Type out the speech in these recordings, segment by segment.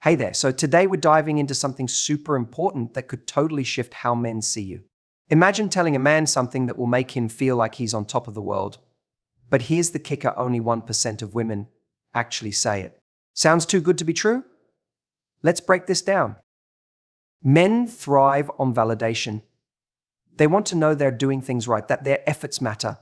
Hey there, so today we're diving into something super important that could totally shift how men see you. Imagine telling a man something that will make him feel like he's on top of the world. But here's the kicker, only 1% of women actually say it. Sounds too good to be true? Let's break this down. Men thrive on validation. They want to know they're doing things right, that their efforts matter,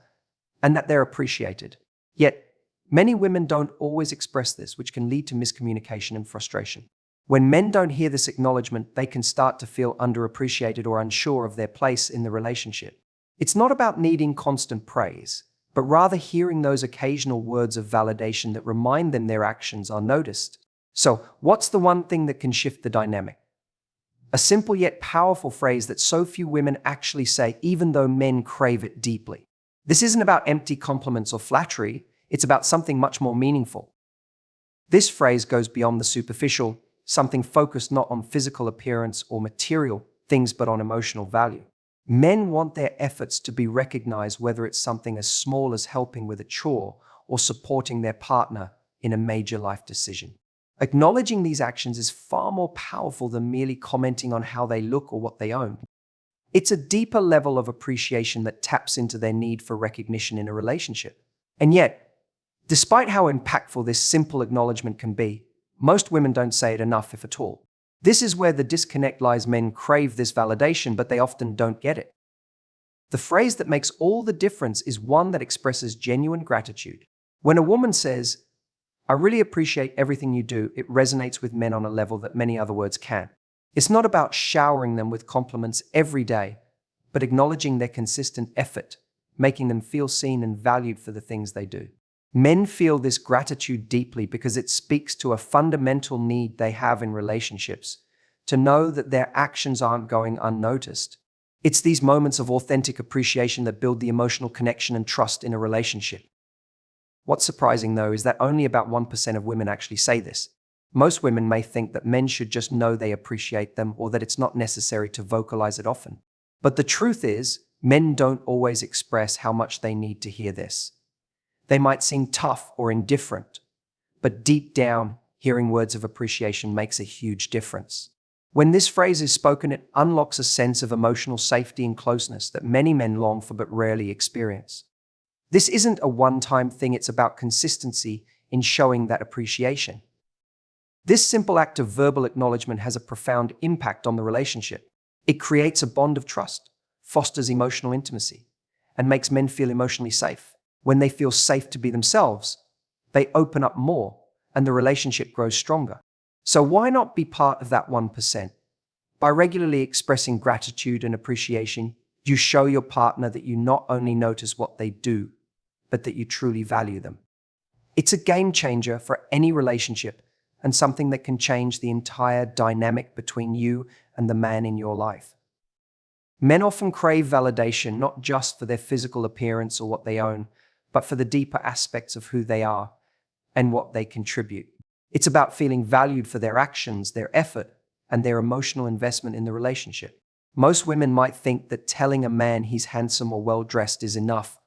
and that they're appreciated. Yet, many women don't always express this, which can lead to miscommunication and frustration. When men don't hear this acknowledgement, they can start to feel underappreciated or unsure of their place in the relationship. It's not about needing constant praise, but rather hearing those occasional words of validation that remind them their actions are noticed. So, what's the one thing that can shift the dynamic? A simple yet powerful phrase that so few women actually say, even though men crave it deeply. This isn't about empty compliments or flattery. It's about something much more meaningful. This phrase goes beyond the superficial, something focused not on physical appearance or material things, but on emotional value. Men want their efforts to be recognized, whether it's something as small as helping with a chore or supporting their partner in a major life decision. Acknowledging these actions is far more powerful than merely commenting on how they look or what they own. It's a deeper level of appreciation that taps into their need for recognition in a relationship. And yet, despite how impactful this simple acknowledgement can be, most women don't say it enough, if at all. This is where the disconnect lies. Men crave this validation, but they often don't get it. The phrase that makes all the difference is one that expresses genuine gratitude. When a woman says, "I really appreciate everything you do," it resonates with men on a level that many other words can't. It's not about showering them with compliments every day, but acknowledging their consistent effort, making them feel seen and valued for the things they do. Men feel this gratitude deeply because it speaks to a fundamental need they have in relationships, to know that their actions aren't going unnoticed. It's these moments of authentic appreciation that build the emotional connection and trust in a relationship. What's surprising, though, is that only about 1% of women actually say this. Most women may think that men should just know they appreciate them, or that it's not necessary to vocalize it often. But the truth is, men don't always express how much they need to hear this. They might seem tough or indifferent, but deep down, hearing words of appreciation makes a huge difference. When this phrase is spoken, it unlocks a sense of emotional safety and closeness that many men long for but rarely experience. This isn't a one-time thing, it's about consistency in showing that appreciation. This simple act of verbal acknowledgement has a profound impact on the relationship. It creates a bond of trust, fosters emotional intimacy, and makes men feel emotionally safe. When they feel safe to be themselves, they open up more, and the relationship grows stronger. So why not be part of that 1%? By regularly expressing gratitude and appreciation, you show your partner that you not only notice what they do, but that you truly value them. It's a game changer for any relationship, and something that can change the entire dynamic between you and the man in your life. Men often crave validation not just for their physical appearance or what they own, but for the deeper aspects of who they are and what they contribute. It's about feeling valued for their actions, their effort, and their emotional investment in the relationship. Most women might think that telling a man he's handsome or well-dressed is enough,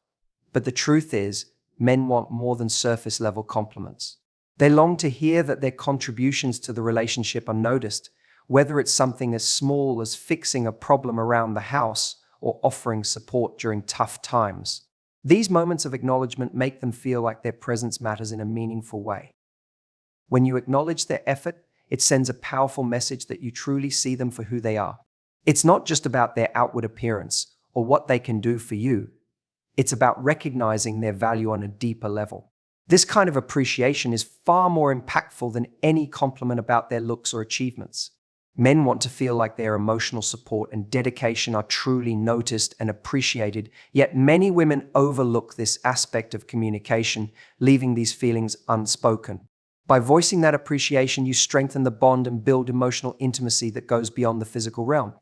but the truth is, men want more than surface-level compliments. They long to hear that their contributions to the relationship are noticed, whether it's something as small as fixing a problem around the house or offering support during tough times. These moments of acknowledgement make them feel like their presence matters in a meaningful way. When you acknowledge their effort, it sends a powerful message that you truly see them for who they are. It's not just about their outward appearance or what they can do for you. It's about recognizing their value on a deeper level. This kind of appreciation is far more impactful than any compliment about their looks or achievements. Men want to feel like their emotional support and dedication are truly noticed and appreciated, yet many women overlook this aspect of communication, leaving these feelings unspoken. By voicing that appreciation, you strengthen the bond and build emotional intimacy that goes beyond the physical realm.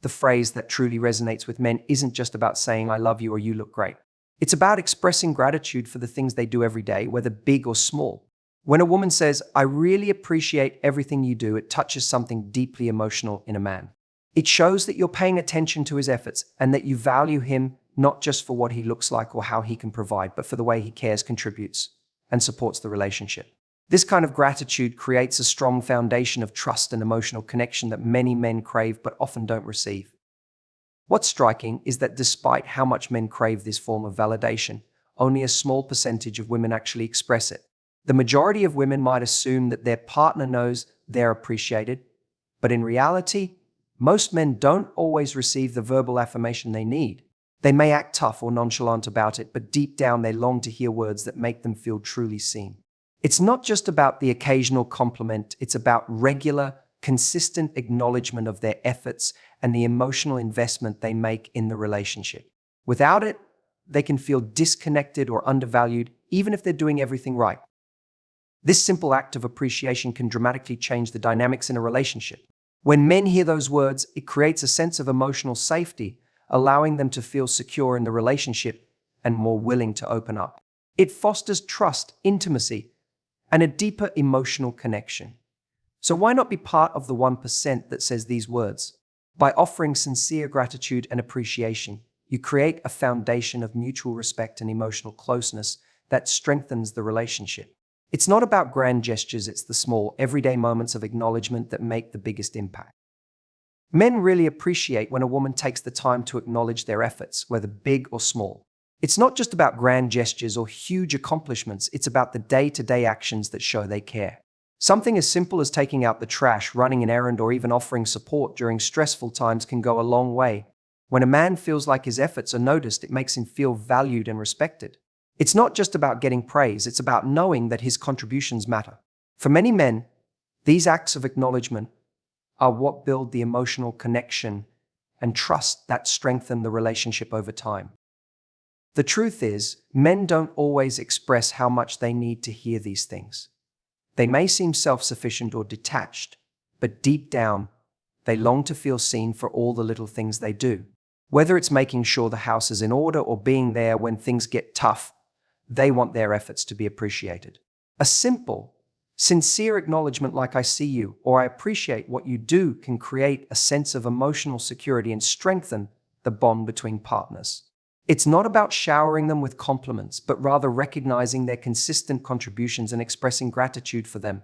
The phrase that truly resonates with men isn't just about saying "I love you" or "you look great." It's about expressing gratitude for the things they do every day, whether big or small. When a woman says, "I really appreciate everything you do," it touches something deeply emotional in a man. It shows that you're paying attention to his efforts and that you value him not just for what he looks like or how he can provide, but for the way he cares, contributes, and supports the relationship. This kind of gratitude creates a strong foundation of trust and emotional connection that many men crave but often don't receive. What's striking is that despite how much men crave this form of validation, only a small percentage of women actually express it. The majority of women might assume that their partner knows they're appreciated, but in reality, most men don't always receive the verbal affirmation they need. They may act tough or nonchalant about it, but deep down they long to hear words that make them feel truly seen. It's not just about the occasional compliment, it's about regular, consistent acknowledgement of their efforts and the emotional investment they make in the relationship. Without it, they can feel disconnected or undervalued, even if they're doing everything right. This simple act of appreciation can dramatically change the dynamics in a relationship. When men hear those words, it creates a sense of emotional safety, allowing them to feel secure in the relationship and more willing to open up. It fosters trust, intimacy, and a deeper emotional connection. So why not be part of the 1% that says these words? By offering sincere gratitude and appreciation, you create a foundation of mutual respect and emotional closeness that strengthens the relationship. It's not about grand gestures, it's the small, everyday moments of acknowledgement that make the biggest impact. Men really appreciate when a woman takes the time to acknowledge their efforts, whether big or small. It's not just about grand gestures or huge accomplishments, it's about the day-to-day actions that show they care. Something as simple as taking out the trash, running an errand, or even offering support during stressful times can go a long way. When a man feels like his efforts are noticed, it makes him feel valued and respected. It's not just about getting praise, it's about knowing that his contributions matter. For many men, these acts of acknowledgement are what build the emotional connection and trust that strengthen the relationship over time. The truth is, men don't always express how much they need to hear these things. They may seem self-sufficient or detached, but deep down, they long to feel seen for all the little things they do. Whether it's making sure the house is in order or being there when things get tough, they want their efforts to be appreciated. A simple, sincere acknowledgement like "I see you" or "I appreciate what you do" can create a sense of emotional security and strengthen the bond between partners. It's not about showering them with compliments, but rather recognizing their consistent contributions and expressing gratitude for them.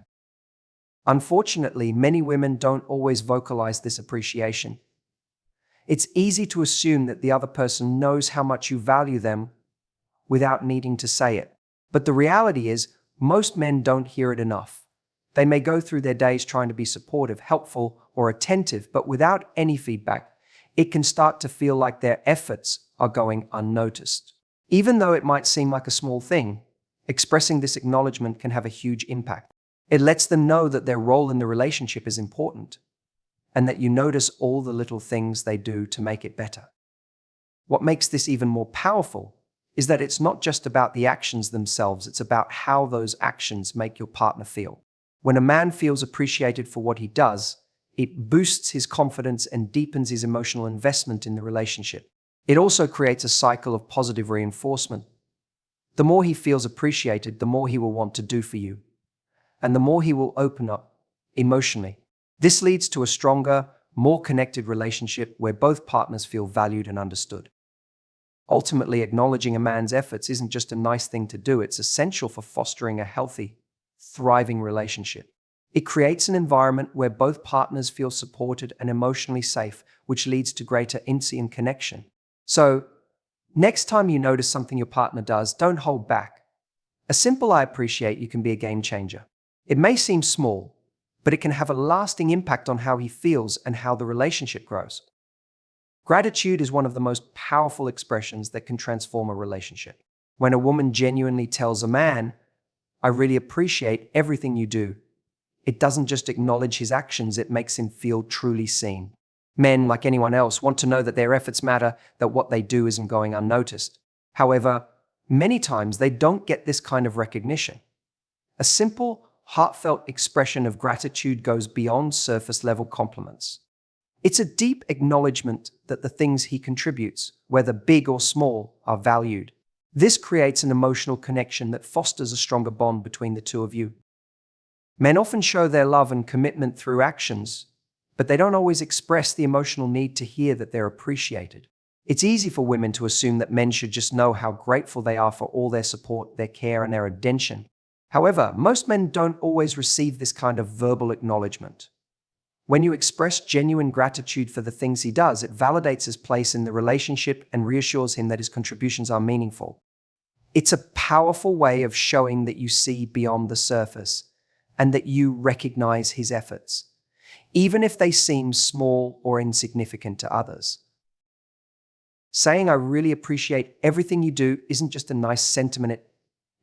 Unfortunately, many women don't always vocalize this appreciation. It's easy to assume that the other person knows how much you value them without needing to say it. But the reality is, most men don't hear it enough. They may go through their days trying to be supportive, helpful, or attentive, but without any feedback, it can start to feel like their efforts are going unnoticed. Even though it might seem like a small thing, expressing this acknowledgement can have a huge impact. It lets them know that their role in the relationship is important, and that you notice all the little things they do to make it better. What makes this even more powerful is that it's not just about the actions themselves, it's about how those actions make your partner feel. When a man feels appreciated for what he does, it boosts his confidence and deepens his emotional investment in the relationship. It also creates a cycle of positive reinforcement. The more he feels appreciated, the more he will want to do for you, and the more he will open up emotionally. This leads to a stronger, more connected relationship where both partners feel valued and understood. Ultimately, acknowledging a man's efforts isn't just a nice thing to do, it's essential for fostering a healthy, thriving relationship. It creates an environment where both partners feel supported and emotionally safe, which leads to greater intimacy and connection. So, next time you notice something your partner does, don't hold back. A simple "I appreciate you" can be a game changer. It may seem small, but it can have a lasting impact on how he feels and how the relationship grows. Gratitude is one of the most powerful expressions that can transform a relationship. When a woman genuinely tells a man, "I really appreciate everything you do," it doesn't just acknowledge his actions, it makes him feel truly seen. Men, like anyone else, want to know that their efforts matter, that what they do isn't going unnoticed. However, many times they don't get this kind of recognition. A simple, heartfelt expression of gratitude goes beyond surface-level compliments. It's a deep acknowledgement that the things he contributes, whether big or small, are valued. This creates an emotional connection that fosters a stronger bond between the two of you. Men often show their love and commitment through actions, but they don't always express the emotional need to hear that they're appreciated. It's easy for women to assume that men should just know how grateful they are for all their support, their care, and their attention. However, most men don't always receive this kind of verbal acknowledgement. When you express genuine gratitude for the things he does, it validates his place in the relationship and reassures him that his contributions are meaningful. It's a powerful way of showing that you see beyond the surface and that you recognize his efforts, even if they seem small or insignificant to others. Saying, "I really appreciate everything you do," isn't just a nice sentiment,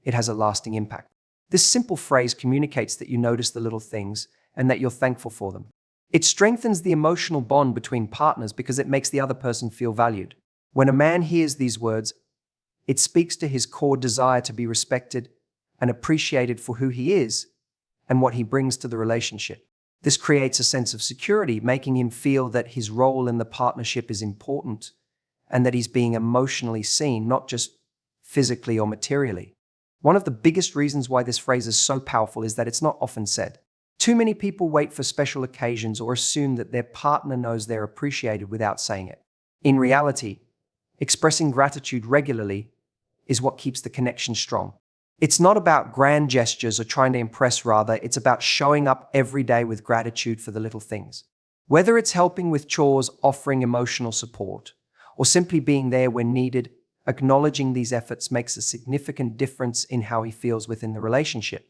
it has a lasting impact. This simple phrase communicates that you notice the little things and that you're thankful for them. It strengthens the emotional bond between partners because it makes the other person feel valued. When a man hears these words, it speaks to his core desire to be respected and appreciated for who he is and what he brings to the relationship. This creates a sense of security, making him feel that his role in the partnership is important and that he's being emotionally seen, not just physically or materially. One of the biggest reasons why this phrase is so powerful is that it's not often said. Too many people wait for special occasions or assume that their partner knows they're appreciated without saying it. In reality, expressing gratitude regularly is what keeps the connection strong. It's not about grand gestures or trying to impress, rather, it's about showing up every day with gratitude for the little things. Whether it's helping with chores, offering emotional support, or simply being there when needed, acknowledging these efforts makes a significant difference in how he feels within the relationship.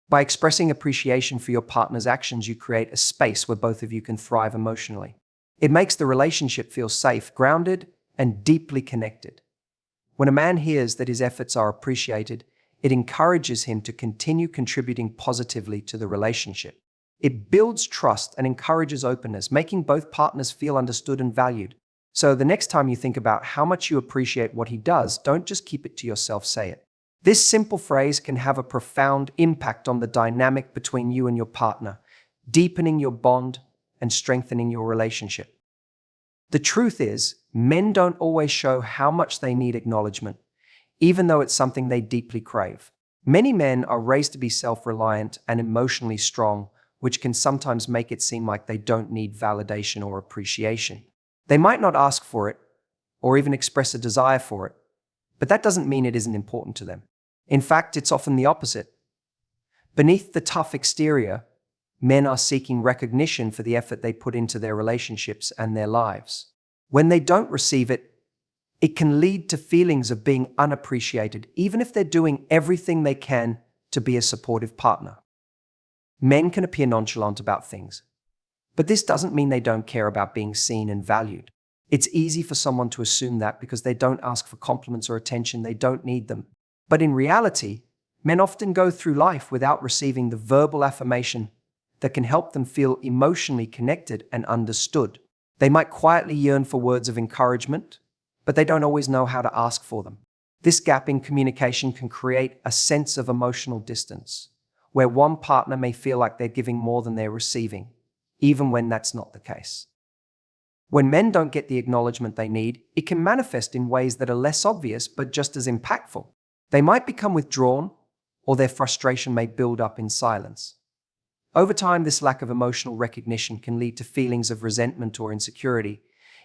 By expressing appreciation for your partner's actions, you create a space where both of you can thrive emotionally. It makes the relationship feel safe, grounded, and deeply connected. When a man hears that his efforts are appreciated, it encourages him to continue contributing positively to the relationship. It builds trust and encourages openness, making both partners feel understood and valued. So the next time you think about how much you appreciate what he does, don't just keep it to yourself, say it. This simple phrase can have a profound impact on the dynamic between you and your partner, deepening your bond and strengthening your relationship. The truth is, men don't always show how much they need acknowledgement, even though it's something they deeply crave. Many men are raised to be self-reliant and emotionally strong, which can sometimes make it seem like they don't need validation or appreciation. They might not ask for it, or even express a desire for it, but that doesn't mean it isn't important to them. In fact, it's often the opposite. Beneath the tough exterior, men are seeking recognition for the effort they put into their relationships and their lives. When they don't receive it, it can lead to feelings of being unappreciated, even if they're doing everything they can to be a supportive partner. Men can appear nonchalant about things, but this doesn't mean they don't care about being seen and valued. It's easy for someone to assume that because they don't ask for compliments or attention, they don't need them. But in reality, men often go through life without receiving the verbal affirmation that can help them feel emotionally connected and understood. They might quietly yearn for words of encouragement, but they don't always know how to ask for them. This gap in communication can create a sense of emotional distance, where one partner may feel like they're giving more than they're receiving, even when that's not the case. When men don't get the acknowledgement they need, it can manifest in ways that are less obvious but just as impactful. They might become withdrawn, or their frustration may build up in silence. Over time, this lack of emotional recognition can lead to feelings of resentment or insecurity,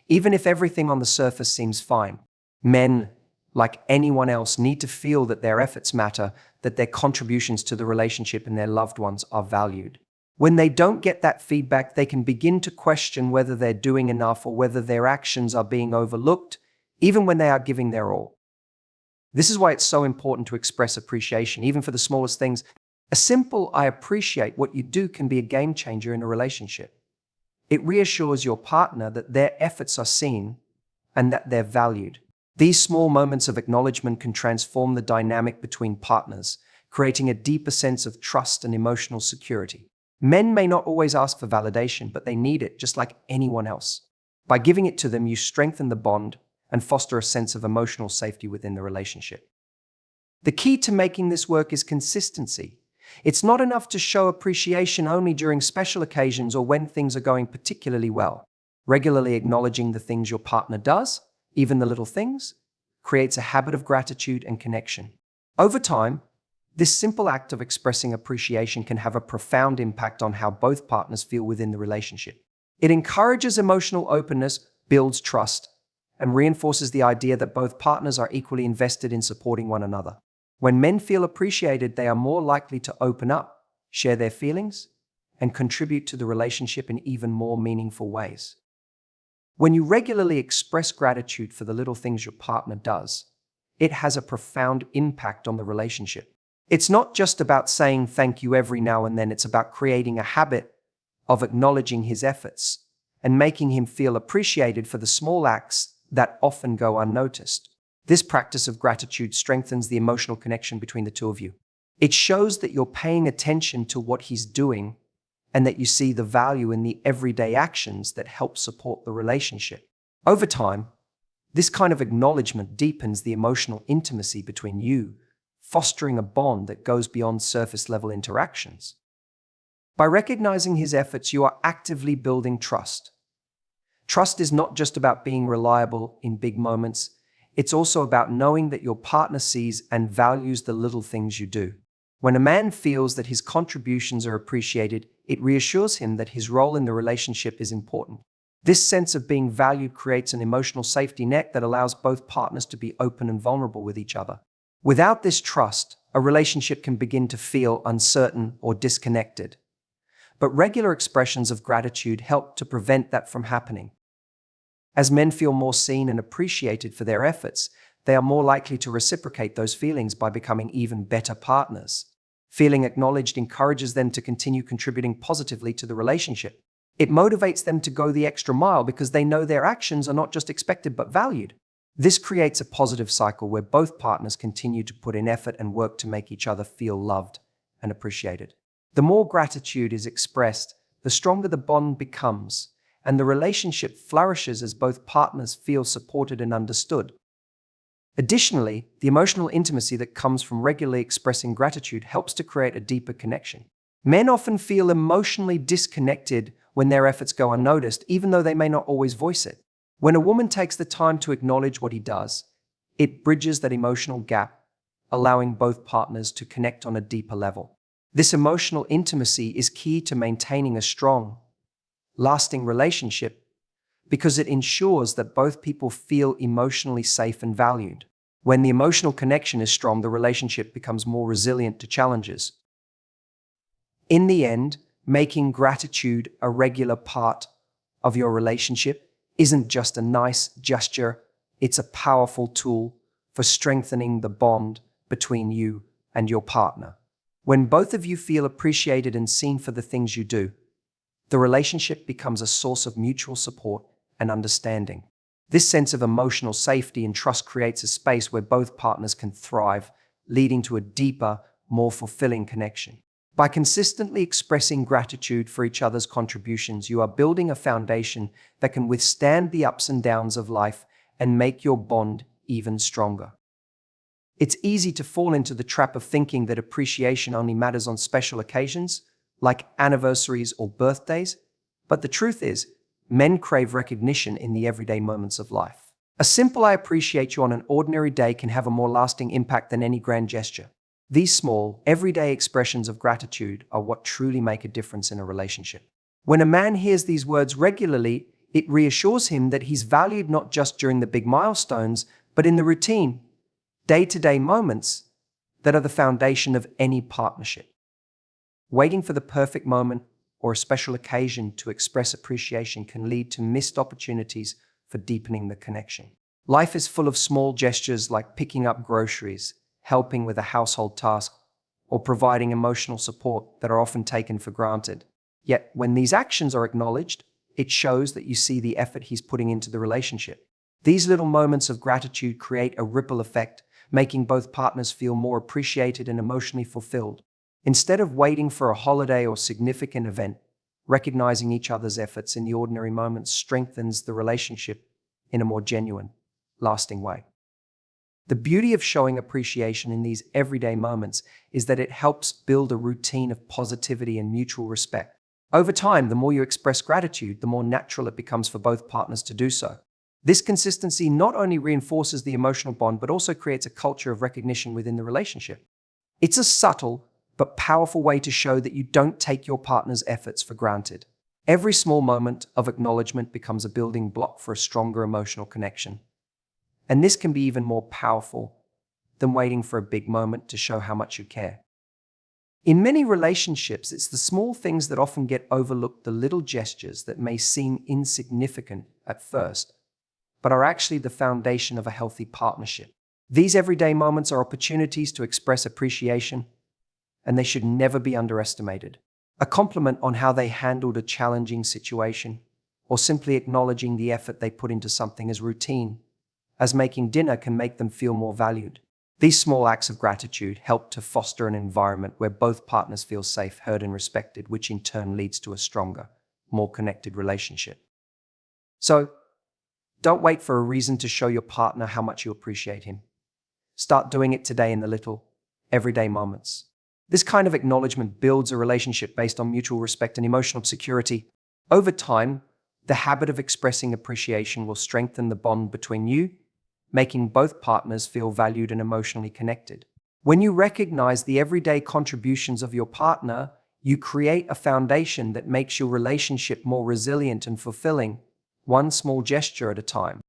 even if everything on the surface seems fine. Men, like anyone else, need to feel that their efforts matter, that their contributions to the relationship and their loved ones are valued. When they don't get that feedback, they can begin to question whether they're doing enough or whether their actions are being overlooked, even when they are giving their all. This is why it's so important to express appreciation, even for the smallest things. A simple "I appreciate what you do" can be a game changer in a relationship. It reassures your partner that their efforts are seen and that they're valued. These small moments of acknowledgement can transform the dynamic between partners, creating a deeper sense of trust and emotional security. Men may not always ask for validation, but they need it just like anyone else. By giving it to them, you strengthen the bond and foster a sense of emotional safety within the relationship. The key to making this work is consistency. It's not enough to show appreciation only during special occasions or when things are going particularly well. Regularly acknowledging the things your partner does, even the little things, creates a habit of gratitude and connection. Over time, this simple act of expressing appreciation can have a profound impact on how both partners feel within the relationship. It encourages emotional openness, builds trust, and reinforces the idea that both partners are equally invested in supporting one another. When men feel appreciated, they are more likely to open up, share their feelings, and contribute to the relationship in even more meaningful ways. When you regularly express gratitude for the little things your partner does, it has a profound impact on the relationship. It's not just about saying thank you every now and then, it's about creating a habit of acknowledging his efforts and making him feel appreciated for the small acts that often go unnoticed. This practice of gratitude strengthens the emotional connection between the two of you. It shows that you're paying attention to what he's doing and that you see the value in the everyday actions that help support the relationship. Over time, this kind of acknowledgement deepens the emotional intimacy between you, fostering a bond that goes beyond surface-level interactions. By recognizing his efforts, you are actively building trust. Trust is not just about being reliable in big moments, it's also about knowing that your partner sees and values the little things you do. When a man feels that his contributions are appreciated, it reassures him that his role in the relationship is important. This sense of being valued creates an emotional safety net that allows both partners to be open and vulnerable with each other. Without this trust, a relationship can begin to feel uncertain or disconnected. But regular expressions of gratitude help to prevent that from happening. As men feel more seen and appreciated for their efforts, they are more likely to reciprocate those feelings by becoming even better partners. Feeling acknowledged encourages them to continue contributing positively to the relationship. It motivates them to go the extra mile because they know their actions are not just expected but valued. This creates a positive cycle where both partners continue to put in effort and work to make each other feel loved and appreciated. The more gratitude is expressed, the stronger the bond becomes, and the relationship flourishes as both partners feel supported and understood. Additionally, the emotional intimacy that comes from regularly expressing gratitude helps to create a deeper connection. Men often feel emotionally disconnected when their efforts go unnoticed, even though they may not always voice it. When a woman takes the time to acknowledge what he does, it bridges that emotional gap, allowing both partners to connect on a deeper level. This emotional intimacy is key to maintaining a strong, lasting relationship because it ensures that both people feel emotionally safe and valued. When the emotional connection is strong, the relationship becomes more resilient to challenges. In the end, making gratitude a regular part of your relationship isn't just a nice gesture, it's a powerful tool for strengthening the bond between you and your partner. When both of you feel appreciated and seen for the things you do, the relationship becomes a source of mutual support and understanding. This sense of emotional safety and trust creates a space where both partners can thrive, leading to a deeper, more fulfilling connection. By consistently expressing gratitude for each other's contributions, you are building a foundation that can withstand the ups and downs of life and make your bond even stronger. It's easy to fall into the trap of thinking that appreciation only matters on special occasions, like anniversaries or birthdays, but the truth is, men crave recognition in the everyday moments of life. A simple "I appreciate you" on an ordinary day can have a more lasting impact than any grand gesture. These small, everyday expressions of gratitude are what truly make a difference in a relationship. When a man hears these words regularly, it reassures him that he's valued not just during the big milestones, but in the routine, day-to-day moments that are the foundation of any partnership. Waiting for the perfect moment or a special occasion to express appreciation can lead to missed opportunities for deepening the connection. Life is full of small gestures like picking up groceries, helping with a household task, or providing emotional support that are often taken for granted. Yet, when these actions are acknowledged, it shows that you see the effort he's putting into the relationship. These little moments of gratitude create a ripple effect, making both partners feel more appreciated and emotionally fulfilled. Instead of waiting for a holiday or significant event, recognizing each other's efforts in the ordinary moments strengthens the relationship in a more genuine, lasting way. The beauty of showing appreciation in these everyday moments is that it helps build a routine of positivity and mutual respect. Over time, the more you express gratitude, the more natural it becomes for both partners to do so. This consistency not only reinforces the emotional bond, but also creates a culture of recognition within the relationship. It's a subtle but powerful way to show that you don't take your partner's efforts for granted. Every small moment of acknowledgement becomes a building block for a stronger emotional connection. And this can be even more powerful than waiting for a big moment to show how much you care. In many relationships, it's the small things that often get overlooked, the little gestures that may seem insignificant at first, but are actually the foundation of a healthy partnership. These everyday moments are opportunities to express appreciation, and they should never be underestimated. A compliment on how they handled a challenging situation, or simply acknowledging the effort they put into something as routine as making dinner can make them feel more valued. These small acts of gratitude help to foster an environment where both partners feel safe, heard, and respected, which in turn leads to a stronger, more connected relationship. So, don't wait for a reason to show your partner how much you appreciate him. Start doing it today in the little, everyday moments. This kind of acknowledgement builds a relationship based on mutual respect and emotional security. Over time, the habit of expressing appreciation will strengthen the bond between you, making both partners feel valued and emotionally connected. When you recognize the everyday contributions of your partner, you create a foundation that makes your relationship more resilient and fulfilling, one small gesture at a time.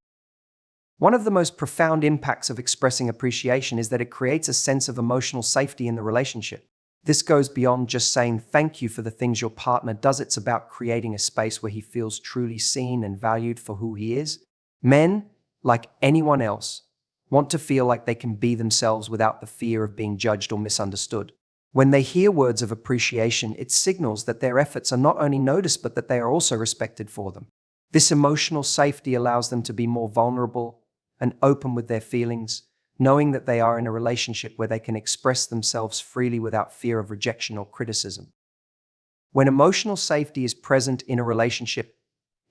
One of the most profound impacts of expressing appreciation is that it creates a sense of emotional safety in the relationship. This goes beyond just saying thank you for the things your partner does. It's about creating a space where he feels truly seen and valued for who he is. Men, like anyone else, want to feel like they can be themselves without the fear of being judged or misunderstood. When they hear words of appreciation, it signals that their efforts are not only noticed, but that they are also respected for them. This emotional safety allows them to be more vulnerable and open with their feelings, knowing that they are in a relationship where they can express themselves freely without fear of rejection or criticism. When emotional safety is present in a relationship,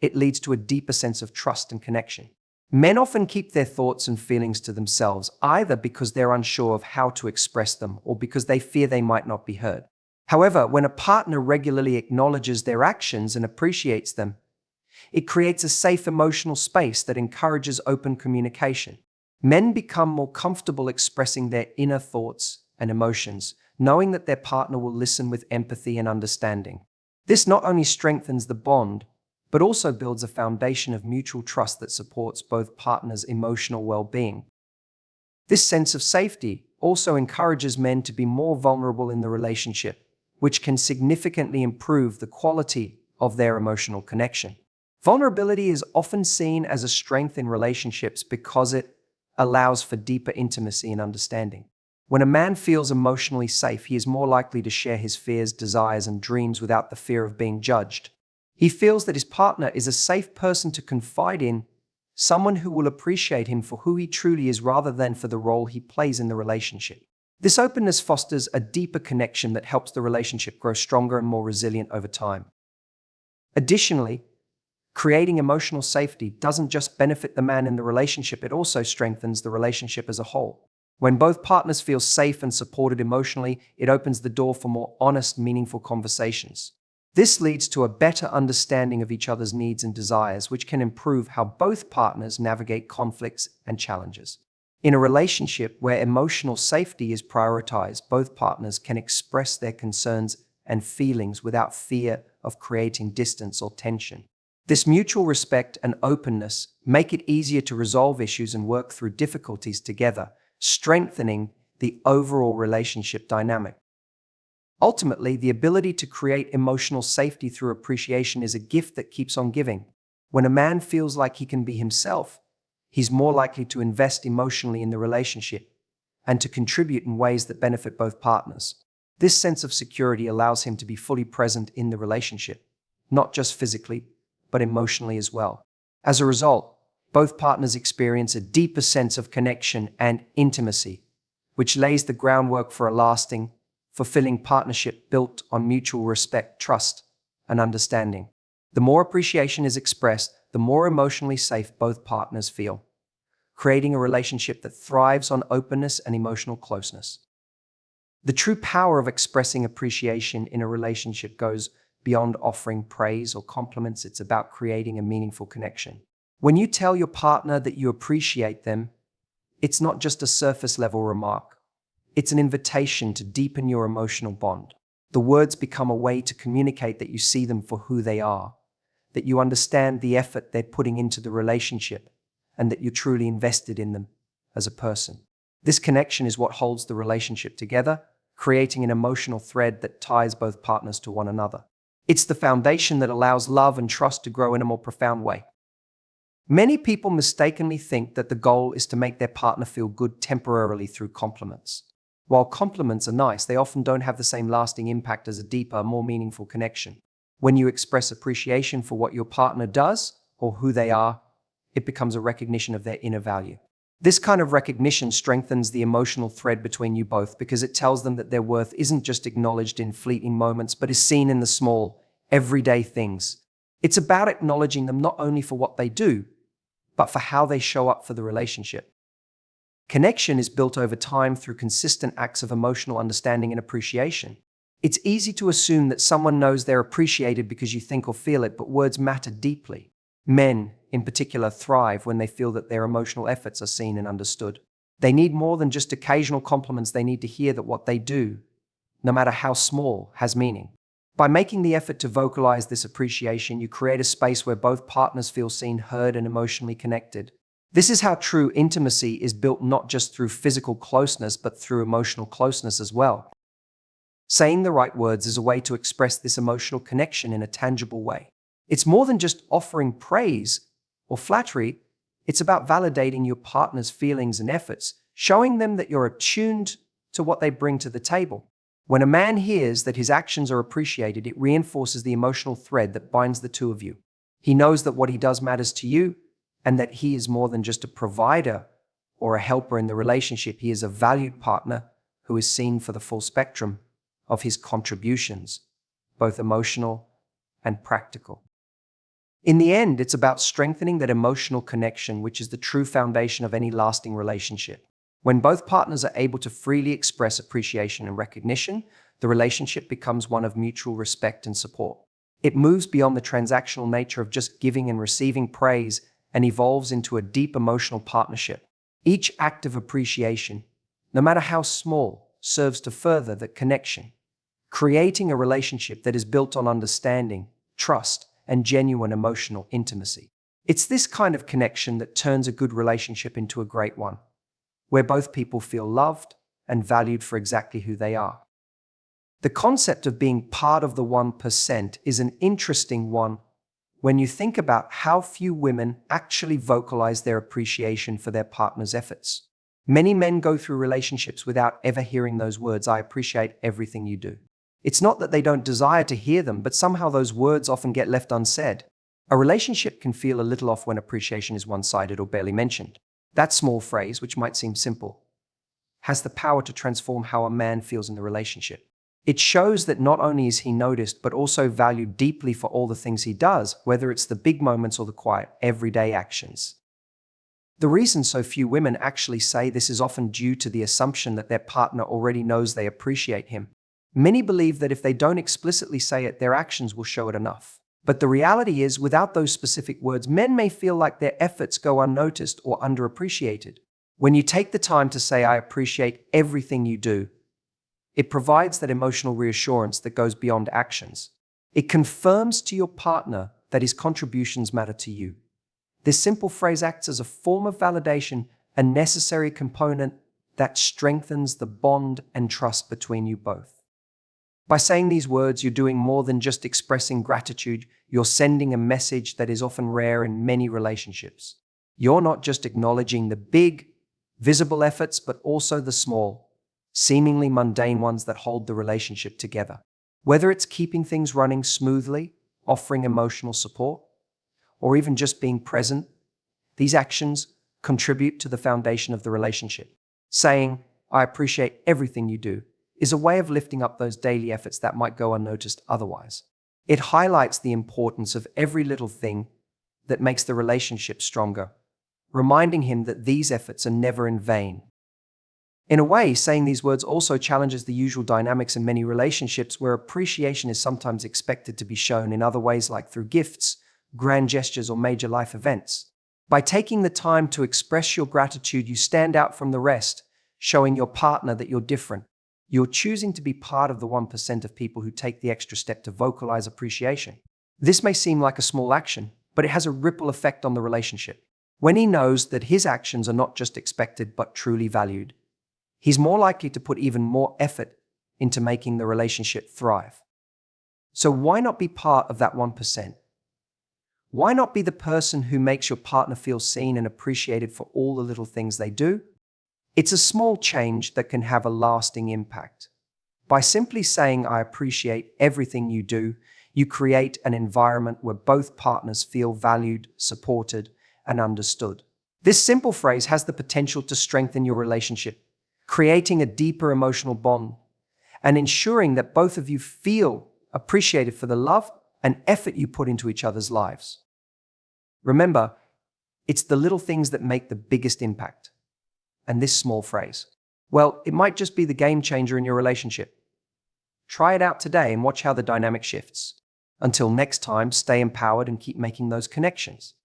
it leads to a deeper sense of trust and connection. Men often keep their thoughts and feelings to themselves, either because they're unsure of how to express them or because they fear they might not be heard. However, when a partner regularly acknowledges their actions and appreciates them, it creates a safe emotional space that encourages open communication. Men become more comfortable expressing their inner thoughts and emotions, knowing that their partner will listen with empathy and understanding. This not only strengthens the bond, but also builds a foundation of mutual trust that supports both partners' emotional well-being. This sense of safety also encourages men to be more vulnerable in the relationship, which can significantly improve the quality of their emotional connection. Vulnerability is often seen as a strength in relationships because it allows for deeper intimacy and understanding. When a man feels emotionally safe, he is more likely to share his fears, desires, and dreams without the fear of being judged. He feels that his partner is a safe person to confide in, someone who will appreciate him for who he truly is rather than for the role he plays in the relationship. This openness fosters a deeper connection that helps the relationship grow stronger and more resilient over time. Additionally, creating emotional safety doesn't just benefit the man in the relationship, it also strengthens the relationship as a whole. When both partners feel safe and supported emotionally, it opens the door for more honest, meaningful conversations. This leads to a better understanding of each other's needs and desires, which can improve how both partners navigate conflicts and challenges. In a relationship where emotional safety is prioritized, both partners can express their concerns and feelings without fear of creating distance or tension. This mutual respect and openness make it easier to resolve issues and work through difficulties together, strengthening the overall relationship dynamic. Ultimately, the ability to create emotional safety through appreciation is a gift that keeps on giving. When a man feels like he can be himself, he's more likely to invest emotionally in the relationship and to contribute in ways that benefit both partners. This sense of security allows him to be fully present in the relationship, not just physically, but emotionally as well. As a result, both partners experience a deeper sense of connection and intimacy, which lays the groundwork for a lasting, fulfilling partnership built on mutual respect, trust, and understanding. The more appreciation is expressed, the more emotionally safe both partners feel, creating a relationship that thrives on openness and emotional closeness. The true power of expressing appreciation in a relationship goes beyond offering praise or compliments. It's about creating a meaningful connection. When you tell your partner that you appreciate them, it's not just a surface-level remark. It's an invitation to deepen your emotional bond. The words become a way to communicate that you see them for who they are, that you understand the effort they're putting into the relationship, and that you're truly invested in them as a person. This connection is what holds the relationship together, creating an emotional thread that ties both partners to one another. It's the foundation that allows love and trust to grow in a more profound way. Many people mistakenly think that the goal is to make their partner feel good temporarily through compliments. While compliments are nice, they often don't have the same lasting impact as a deeper, more meaningful connection. When you express appreciation for what your partner does or who they are, it becomes a recognition of their inner value. This kind of recognition strengthens the emotional thread between you both because it tells them that their worth isn't just acknowledged in fleeting moments, but is seen in the small, everyday things. It's about acknowledging them not only for what they do, but for how they show up for the relationship. Connection is built over time through consistent acts of emotional understanding and appreciation. It's easy to assume that someone knows they're appreciated because you think or feel it, but words matter deeply. Men, in particular, thrive when they feel that their emotional efforts are seen and understood. They need more than just occasional compliments. They need to hear that what they do, no matter how small, has meaning. By making the effort to vocalize this appreciation, you create a space where both partners feel seen, heard, and emotionally connected. This is how true intimacy is built, not just through physical closeness, but through emotional closeness as well. Saying the right words is a way to express this emotional connection in a tangible way. It's more than just offering praise or flattery. It's about validating your partner's feelings and efforts, showing them that you're attuned to what they bring to the table. When a man hears that his actions are appreciated, it reinforces the emotional thread that binds the two of you. He knows that what he does matters to you and that he is more than just a provider or a helper in the relationship. He is a valued partner who is seen for the full spectrum of his contributions, both emotional and practical. In the end, it's about strengthening that emotional connection, which is the true foundation of any lasting relationship. When both partners are able to freely express appreciation and recognition, the relationship becomes one of mutual respect and support. It moves beyond the transactional nature of just giving and receiving praise and evolves into a deep emotional partnership. Each act of appreciation, no matter how small, serves to further that connection, creating a relationship that is built on understanding, trust, and genuine emotional intimacy. It's this kind of connection that turns a good relationship into a great one, where both people feel loved and valued for exactly who they are. The concept of being part of the 1% is an interesting one when you think about how few women actually vocalize their appreciation for their partner's efforts. Many men go through relationships without ever hearing those words, "I appreciate everything you do." It's not that they don't desire to hear them, but somehow those words often get left unsaid. A relationship can feel a little off when appreciation is one-sided or barely mentioned. That small phrase, which might seem simple, has the power to transform how a man feels in the relationship. It shows that not only is he noticed, but also valued deeply for all the things he does, whether it's the big moments or the quiet, everyday actions. The reason so few women actually say this is often due to the assumption that their partner already knows they appreciate him. Many believe that if they don't explicitly say it, their actions will show it enough. But the reality is, without those specific words, men may feel like their efforts go unnoticed or underappreciated. When you take the time to say, "I appreciate everything you do," it provides that emotional reassurance that goes beyond actions. It confirms to your partner that his contributions matter to you. This simple phrase acts as a form of validation, a necessary component that strengthens the bond and trust between you both. By saying these words, you're doing more than just expressing gratitude. You're sending a message that is often rare in many relationships. You're not just acknowledging the big, visible efforts, but also the small, seemingly mundane ones that hold the relationship together. Whether it's keeping things running smoothly, offering emotional support, or even just being present, these actions contribute to the foundation of the relationship. Saying, "I appreciate everything you do," is a way of lifting up those daily efforts that might go unnoticed otherwise. It highlights the importance of every little thing that makes the relationship stronger, reminding him that these efforts are never in vain. In a way, saying these words also challenges the usual dynamics in many relationships where appreciation is sometimes expected to be shown in other ways, like through gifts, grand gestures, or major life events. By taking the time to express your gratitude, you stand out from the rest, showing your partner that you're different. You're choosing to be part of the 1% of people who take the extra step to vocalize appreciation. This may seem like a small action, but it has a ripple effect on the relationship. When he knows that his actions are not just expected, but truly valued, he's more likely to put even more effort into making the relationship thrive. So why not be part of that 1%? Why not be the person who makes your partner feel seen and appreciated for all the little things they do? It's a small change that can have a lasting impact. By simply saying, "I appreciate everything you do," you create an environment where both partners feel valued, supported, and understood. This simple phrase has the potential to strengthen your relationship, creating a deeper emotional bond and ensuring that both of you feel appreciated for the love and effort you put into each other's lives. Remember, it's the little things that make the biggest impact. And this small phrase, well, it might just be the game changer in your relationship. Try it out today and watch how the dynamic shifts. Until next time, stay empowered and keep making those connections.